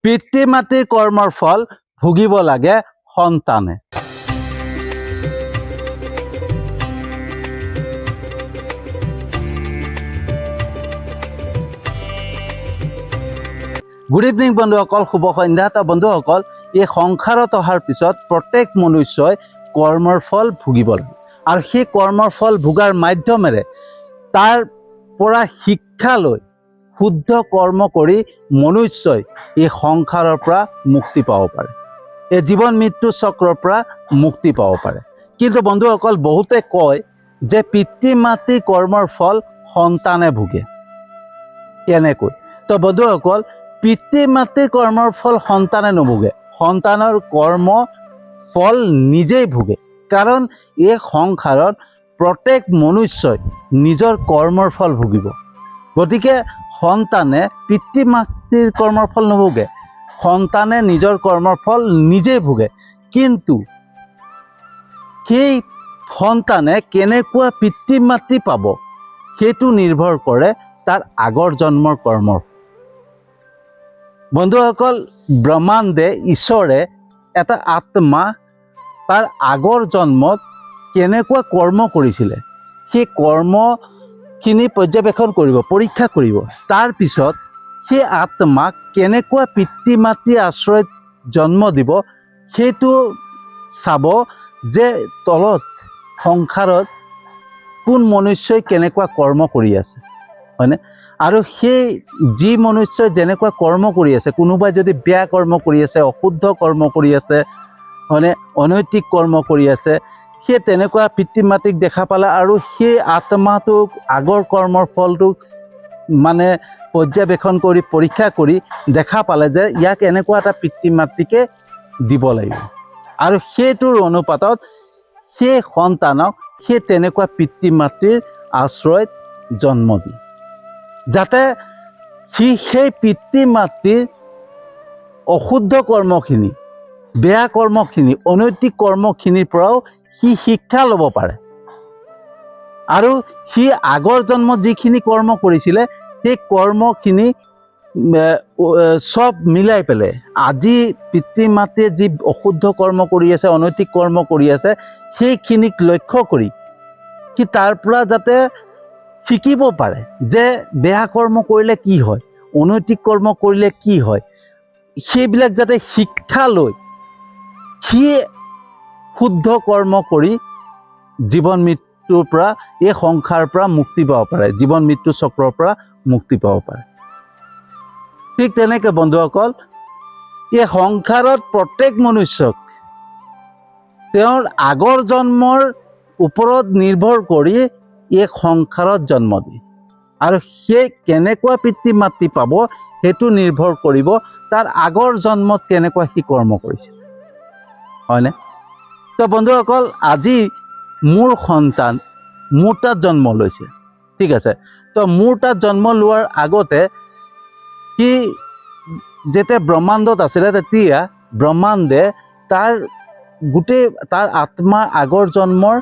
পিতৃ মাতৃৰ কৰ্মৰ ফল ভুগিব লাগে সন্তানে। গুড ইভিনিং বন্ধুসকল, শুভ সন্ধ্যা। বন্ধুসকল, এই সংসাৰত অহাৰ পিছত প্ৰত্যেক মনুষ্যই কৰ্মৰ ফল ভুগিব লাগে আৰু সেই কৰ্মৰ ফল ভোগাৰ মাধ্যমেৰে তাৰ পৰা শিক্ষা লৈ শুদ্ধ কৰ্ম কৰি মনুষ্যই এই সংসাৰৰ পৰা মুক্তি পাব পাৰে, এই জীৱন মৃত্যু চক্ৰৰ পৰা মুক্তি পাব পাৰে। কিন্তু বন্ধুসকল, বহুতে কয় যে পিতৃ মাতৃ কৰ্মৰ ফল সন্তানে ভোগে। কেনেকৈ? তো বন্ধুসকল, পিতৃ মাতৃৰ কৰ্মৰ ফল সন্তানে নুভোগে, সন্তানৰ কৰ্ম ফল নিজেই ভোগে। কাৰণ এই সংসাৰত প্ৰত্যেক মনুষ্যই নিজৰ কৰ্মৰ ফল ভুগিব। গতিকে সন্তানে পিতৃ মাতৃৰ কৰ্মৰ ফল নুভোগে, সন্তানে নিজৰ কৰ্মৰ ফল নিজেই ভোগে। কিন্তু সেই সন্তানে কেনেকুৱা পিতৃ মাতৃ পাব সেইটো নিৰ্ভৰ কৰে তাৰ আগৰ জন্মৰ কৰ্মৰ। বন্ধুসকল, ব্ৰহ্মাণ্ডে ঈশ্বৰে এটা আত্মা তাৰ আগৰ জন্মত কেনেকুৱা কৰ্ম কৰিছিলে সেই কৰ্মখিনি পৰ্যবেক্ষণ কৰিব, পৰীক্ষা কৰিব। তাৰপিছত সেই আত্মাক কেনেকুৱা পিতৃ মাতৃ আশ্ৰয়ত জন্ম দিব সেইটো চাব যে তলত সংসাৰত কোন মনুষ্যই কেনেকুৱা কৰ্ম কৰি আছে, হয়নে? আৰু সেই যি মনুষ্যই যেনেকুৱা কৰ্ম কৰি আছে, কোনোবাই যদি বেয়া কৰ্ম কৰি আছে, অশুদ্ধ কৰ্ম কৰি আছে, হয়নে, অনৈতিক কৰ্ম কৰি আছে, সেই তেনেকুৱা পিতৃ মাতৃক দেখা পালে আৰু সেই আত্মাটোক আগৰ কৰ্মৰ ফলটোক মানে পৰ্যবেক্ষণ কৰি পৰীক্ষা কৰি দেখা পালে যে ইয়াক এনেকুৱা এটা পিতৃ মাতৃকে দিব লাগিব আৰু সেইটোৰ অনুপাতত সেই সন্তানক সেই তেনেকুৱা পিতৃ মাতৃৰ আশ্ৰয়ত জন্ম দিয়ে, যাতে সি সেই পিতৃ মাতৃৰ অশুদ্ধ কৰ্মখিনি, বেয়া কৰ্মখিনি, অনৈতিক কৰ্মখিনিৰ পৰাও সি শিক্ষা ল'ব পাৰে আৰু সি আগৰ জন্মত যিখিনি কৰ্ম কৰিছিলে সেই কৰ্মখিনি চব মিলাই পেলাই আজি পিতৃ মাতৃয়ে যি অশুদ্ধ কৰ্ম কৰি আছে, অনৈতিক কৰ্ম কৰি আছে, সেইখিনিক লক্ষ্য কৰি সি তাৰ পৰা যাতে শিকিব পাৰে যে বেয়া কৰ্ম কৰিলে কি হয়, অনৈতিক কৰ্ম কৰিলে কি হয়, সেইবিলাক যাতে শিক্ষা লৈ সি শুদ্ধ কৰ্ম কৰি জীৱন মৃত্যুৰ পৰা, এই সংসাৰৰ পৰা মুক্তি পাব পাৰে, জীৱন মৃত্যু চক্ৰৰ পৰা মুক্তি পাব পাৰে। ঠিক তেনেকৈ বন্ধুসকল, এই সংসাৰত প্ৰত্যেক মনুষ্যক তেওঁৰ আগৰ জন্মৰ ওপৰত নিৰ্ভৰ কৰি এই সংসাৰত জন্ম দিয়ে আৰু সেই কেনেকুৱা পিতৃ মাতৃ পাব সেইটো নিৰ্ভৰ কৰিব তাৰ আগৰ জন্মত কেনেকুৱা সি কৰ্ম কৰিছিল, হয়নে? তো বন্ধুসকল, আজি মোৰ সন্তান মোৰ তাত জন্ম লৈছে, ঠিক আছে। তো মোৰ তাত জন্ম লোৱাৰ আগতে সি যেতিয়া ব্ৰহ্মাণ্ডত আছিলে তেতিয়া ব্ৰহ্মাণ্ডে তাৰ গোটেই তাৰ আত্মাৰ আগৰ জন্মৰ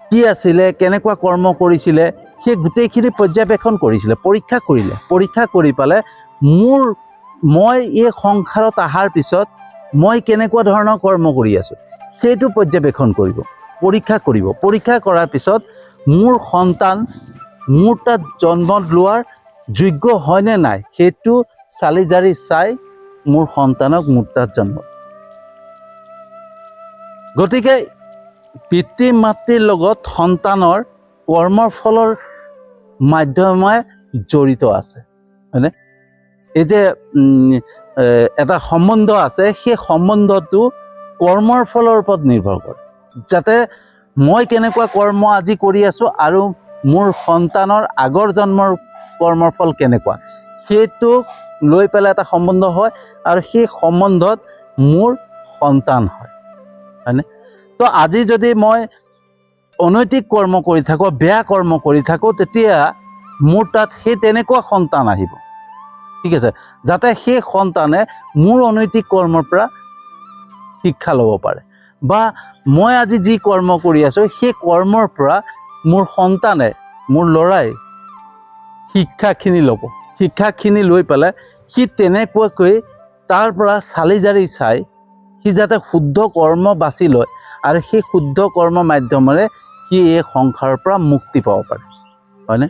কি আছিলে, কেনেকুৱা কৰ্ম কৰিছিলে, সেই গোটেইখিনি পৰ্যবেক্ষণ কৰিছিলে, পৰীক্ষা কৰিলে। পৰীক্ষা কৰি পেলাই মই এই সংসাৰত অহাৰ পিছত মই কেনেকুৱা ধৰণৰ কৰ্ম কৰি আছোঁ সেইটো পৰ্যবেক্ষণ কৰিব, পৰীক্ষা কৰিব। পৰীক্ষা কৰাৰ পিছত মোৰ সন্তান মোৰ তাত জন্ম লোৱাৰ যোগ্য হয়নে নাই সেইটো চালি জাৰি চাই মোৰ সন্তানক মোৰ তাত জন্ম। গতিকে পিতৃ মাতৃৰ লগত সন্তানৰ কৰ্মৰ ফলৰ মাধ্যমে জড়িত আছে, হয়নে? এই যে এটা সম্বন্ধ আছে, সেই সম্বন্ধটো কৰ্মৰ ফলৰ ওপৰত নিৰ্ভৰ কৰে, যাতে মই কেনেকুৱা কৰ্ম আজি কৰি আছোঁ আৰু মোৰ সন্তানৰ আগৰ জন্মৰ কৰ্মৰ ফল কেনেকুৱা সেইটোক লৈ পেলাই এটা সম্বন্ধ হয় আৰু সেই সম্বন্ধত মোৰ সন্তান হয়, হয়নে? তো আজি যদি মই অনৈতিক কৰ্ম কৰি থাকোঁ, বেয়া কৰ্ম কৰি থাকোঁ, তেতিয়া মোৰ তাত সেই তেনেকুৱা সন্তান আহিব, ঠিক আছে, যাতে সেই সন্তানে মোৰ অনৈতিক কৰ্মৰ পৰা শিক্ষা ল'ব পাৰে বা মই আজি যি কৰ্ম কৰি আছোঁ সেই কৰ্মৰ পৰা মোৰ সন্তানে, মোৰ ল'ৰাই শিক্ষাখিনি ল'ব। শিক্ষাখিনি লৈ পেলাই সি তেনেকুৱাকৈ তাৰ পৰা চালি জাৰি চাই সি যাতে শুদ্ধ কৰ্ম বাছি লয় আৰু সেই শুদ্ধ কৰ্ম মাধ্যমেৰে সি এই সংসাৰৰ পৰা মুক্তি পাব পাৰে, হয়নে?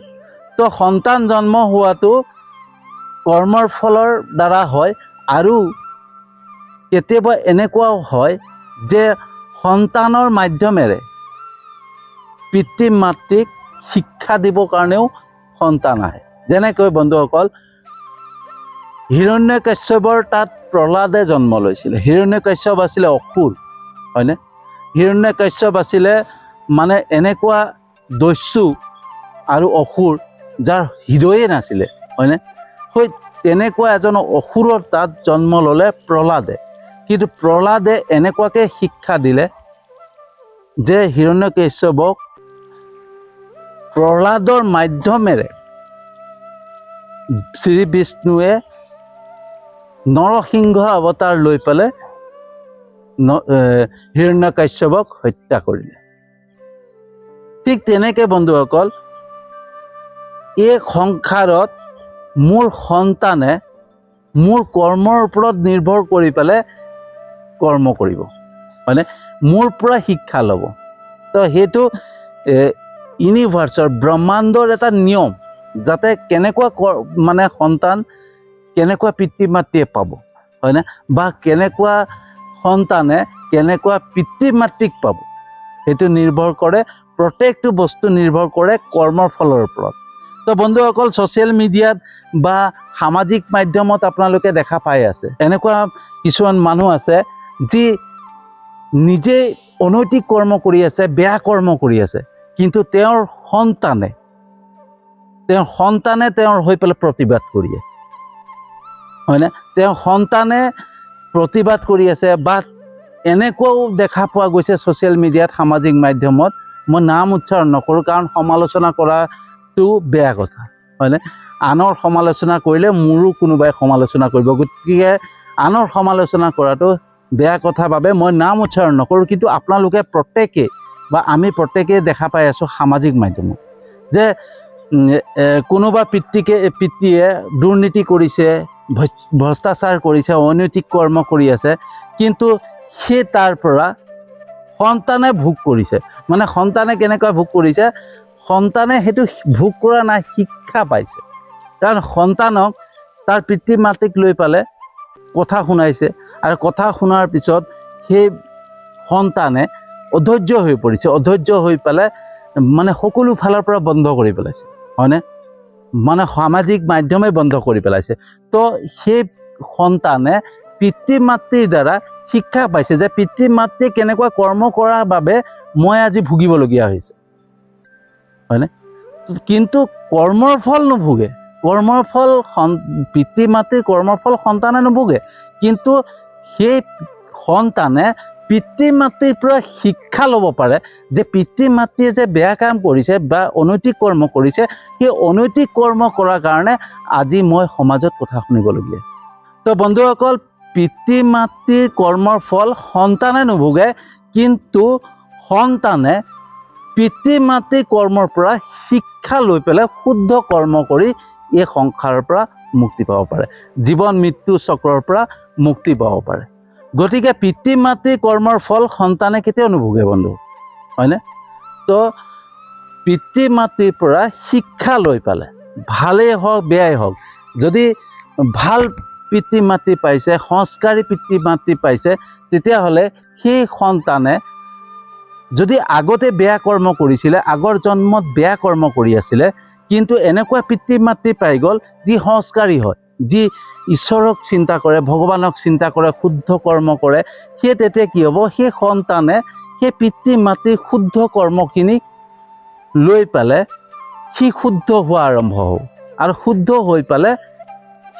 তো সন্তান জন্ম হোৱাটো কৰ্মৰ ফলৰ দ্বাৰা হয়। আৰু কেতিয়াবা এনেকুৱাও হয় যে সন্তানৰ মাধ্যমেৰে পিতৃ মাতৃক শিক্ষা দিবৰ কাৰণেও সন্তান আহে। যেনেকৈ বন্ধুসকল, হিৰণ্যকশ্যপৰ তাত প্ৰহ্লাদে জন্ম লৈছিলে। হিৰণ্যকশ্যপ আছিলে অসুৰ, হয়নে? হিৰণ্যকশ্যপ আছিলে মানে এনেকুৱা দস্যু আৰু অসুৰ যাৰ হৃদয়ে নাছিলে, হয়নে? সেই তেনেকুৱা এজন অসুৰৰ তাত জন্ম ল'লে প্ৰহ্লাদে। কিন্তু প্ৰহ্লাদে এনেকুৱাকৈ শিক্ষা দিলে যে হিৰণ্যকশ্যপক প্ৰহ্লাদৰ মাধ্যমেৰে শ্ৰী বিষ্ণুৱে নৰসিংহ অৱতাৰ লৈ পেলাই হিৰণ্যকশ্যপক হত্যা কৰিলে। ঠিক তেনেকৈ বন্ধুসকল, এই সংসাৰত মোৰ সন্তানে মোৰ কৰ্মৰ ওপৰত নিৰ্ভৰ কৰি পেলাই কৰ্ম কৰিব, হয়নে? মোৰ পৰা শিক্ষা ল'ব। তো সেইটো ইউনিভাৰ্চৰ ব্ৰহ্মাণ্ডৰ এটা নিয়ম, যাতে কেনেকুৱা মানে সন্তান কেনেকুৱা পিতৃ মাতৃয়ে পাব, হয়নে? বা কেনেকুৱা সন্তানে কেনেকুৱা পিতৃ মাতৃক পাব, সেইটো নিৰ্ভৰ কৰে, প্ৰত্যেকটো বস্তু নিৰ্ভৰ কৰে কৰ্মৰ ফলৰ ওপৰত। তো বন্ধুসকল, ছ'চিয়েল মিডিয়াত বা সামাজিক মাধ্যমত আপোনালোকে দেখা পাই আছে, এনেকুৱা কিছুমান মানুহ আছে যি নিজেই অনৈতিক কৰ্ম কৰি আছে, বেয়া কৰ্ম কৰি আছে, কিন্তু তেওঁৰ সন্তানে তেওঁৰ হৈ পেলাই প্ৰতিবাদ কৰি আছে, হয়নে? তেওঁৰ সন্তানে প্ৰতিবাদ কৰি আছে। বা এনেকুৱাও দেখা পোৱা গৈছে ছ'চিয়েল মিডিয়াত, সামাজিক মাধ্যমত, মই নাম উচ্চাৰণ নকৰোঁ কাৰণ সমালোচনা কৰাটো বেয়া কথা, হয়নে? আনৰ সমালোচনা কৰিলে মোৰো কোনোবাই সমালোচনা কৰিব, গতিকে আনৰ সমালোচনা কৰাটো বেয়া কথা বাবে মই নাম উচ্চাৰণ নকৰোঁ। কিন্তু আপোনালোকে প্ৰত্যেকেই বা আমি প্ৰত্যেকেই দেখা পাই আছোঁ সামাজিক মাধ্যমত যে কোনোবা পিতৃয়ে দুৰ্নীতি কৰিছে, ভ্ৰষ্টাচাৰ কৰিছে, অনৈতিক কৰ্ম কৰি আছে, কিন্তু সেই তাৰ পৰা সন্তানে ভোগ কৰিছে। মানে সন্তানে কেনেকৈ ভোগ কৰিছে? সন্তানে সেইটো ভোগ কৰা নাই, শিক্ষা পাইছে। কাৰণ সন্তানক তাৰ পিতৃ মাতৃক লৈ পেলাই কথা শুনাইছে, আৰু কথা শুনাৰ পিছত সেই সন্তানে অধৈৰ্য হৈ পৰিছে, অধৈৰ্য হৈ পেলাই মানে সকলো ফালৰ পৰা বন্ধ কৰি পেলাইছে, হয়নে? মানে সামাজিক মাধ্যমে বন্ধ কৰি পেলাইছে। তো সেই সন্তানে পিতৃ মাতৃৰ দ্বাৰা শিক্ষা পাইছে যে পিতৃ মাতৃয়ে কেনেকুৱা কৰ্ম কৰাৰ বাবে মই আজি ভুগিবলগীয়া হৈছে, হয়নে? কিন্তু কৰ্মৰ ফল নুভোগে, কৰ্মৰ ফল পিতৃ মাতৃৰ কৰ্মৰ ফল সন্তানে নুভোগে, কিন্তু সেই সন্তানে পিতৃ মাতৃৰ পৰা শিক্ষা ল'ব পাৰে যে পিতৃ মাতৃয়ে যে বেয়া কাম কৰিছে বা অনৈতিক কৰ্ম কৰিছে, সেই অনৈতিক কৰ্ম কৰাৰ কাৰণে আজি মই সমাজত কথা শুনিবলগীয়া। তো বন্ধুসকল, পিতৃ মাতৃৰ কৰ্মৰ ফল সন্তানে নুভোগে, কিন্তু সন্তানে পিতৃ মাতৃৰ কৰ্মৰ পৰা শিক্ষা লৈ পেলাই শুদ্ধ কৰ্ম কৰি এই সংসাৰৰ পৰা মুক্তি পাব পাৰে, জীৱন মৃত্যু চক্ৰৰ পৰা মুক্তি পাব পাৰে। গতিকে পিতৃ মাতৃৰ কৰ্মৰ ফল সন্তানে কেতিয়াও নুভোগে বন্ধু, হয়নে? তো পিতৃ মাতৃৰ পৰা শিক্ষা লৈ পেলাই, ভালেই হওক বেয়াই হওক, যদি ভাল পিতৃ মাতৃ পাইছে, সংস্কাৰী পিতৃ মাতৃ পাইছে, তেতিয়াহ'লে সেই সন্তানে যদি আগতে বেয়া কৰ্ম কৰিছিলে, আগৰ জন্মত বেয়া কৰ্ম কৰি আছিলে, কিন্তু এনেকুৱা পিতৃ মাতৃ পাই গ'ল যি সংস্কাৰী হয়, যি ঈশ্বৰক চিন্তা কৰে, ভগৱানক চিন্তা কৰে, শুদ্ধ কৰ্ম কৰে, সেই তেতিয়া কি হ'ব? সেই সন্তানে সেই পিতৃ মাতৃৰ শুদ্ধ কৰ্মখিনি লৈ পেলাই সি শুদ্ধ হোৱা আৰম্ভ হ'ব, আৰু শুদ্ধ হৈ পেলাই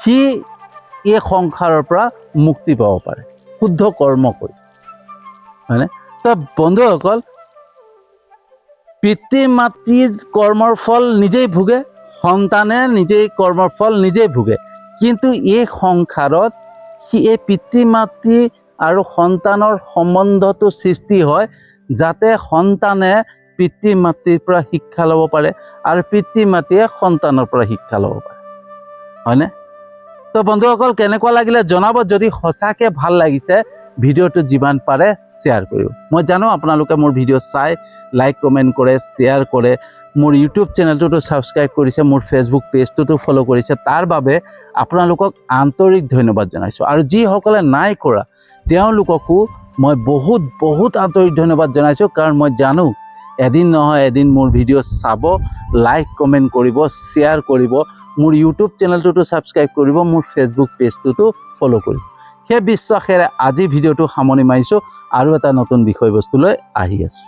সি এই সংসাৰৰ পৰা মুক্তি পাব পাৰে শুদ্ধ কৰ্ম কৰি, হয়নে? তো বন্ধুসকল, পিতৃ মাতৃৰ কৰ্মৰ ফল নিজেই ভোগে, সন্তানে নিজেই কৰ্মৰ ফল নিজেই ভোগে, কিন্তু এই সংসাৰত এই পিতৃ মাতৃ আৰু সন্তানৰ সম্বন্ধটো সৃষ্টি হয় যাতে সন্তানে পিতৃ মাতৃৰ পৰা শিক্ষা ল'ব পাৰে আৰু পিতৃ মাতৃয়ে সন্তানৰ পৰা শিক্ষা ল'ব পাৰে, হয়নে? তো বন্ধুসকল কেনেকুৱা লাগিলে জনাব। যদি সঁচাকৈ ভাল লাগিছে ভিডিঅ'টো যিমান পাৰে শ্বেয়াৰ কৰিব। মই জানো আপোনালোকে মোৰ ভিডিঅ' চাই লাইক কমেণ্ট কৰে, শ্বেয়াৰ কৰে, মোৰ ইউটিউব চেনেলটোতো ছাবস্ক্ৰাইব কৰিছে, মোৰ ফেচবুক পেজটোতো ফ'ল' কৰিছে। তাৰ বাবে আপোনালোকক আন্তৰিক ধন্যবাদ জনাইছোঁ। আৰু যিসকলে নাই কৰা তেওঁলোককো মই বহুত আন্তৰিক ধন্যবাদ জনাইছোঁ। কাৰণ মই জানো এদিন নহয় এদিন মোৰ ভিডিঅ' চাব, লাইক কমেণ্ট কৰিব, শ্বেয়াৰ কৰিব, মোৰ ইউটিউব চেনেলটোতো ছাবস্ক্ৰাইব কৰিব, মোৰ ফেচবুক পেজটোতো ফ'ল' কৰিব। সেই বিশ্বাসেৰে আজি ভিডিঅ'টো সামৰণি মাৰিছোঁ আৰু এটা নতুন বিষয়বস্তু লৈ আহি আছোঁ।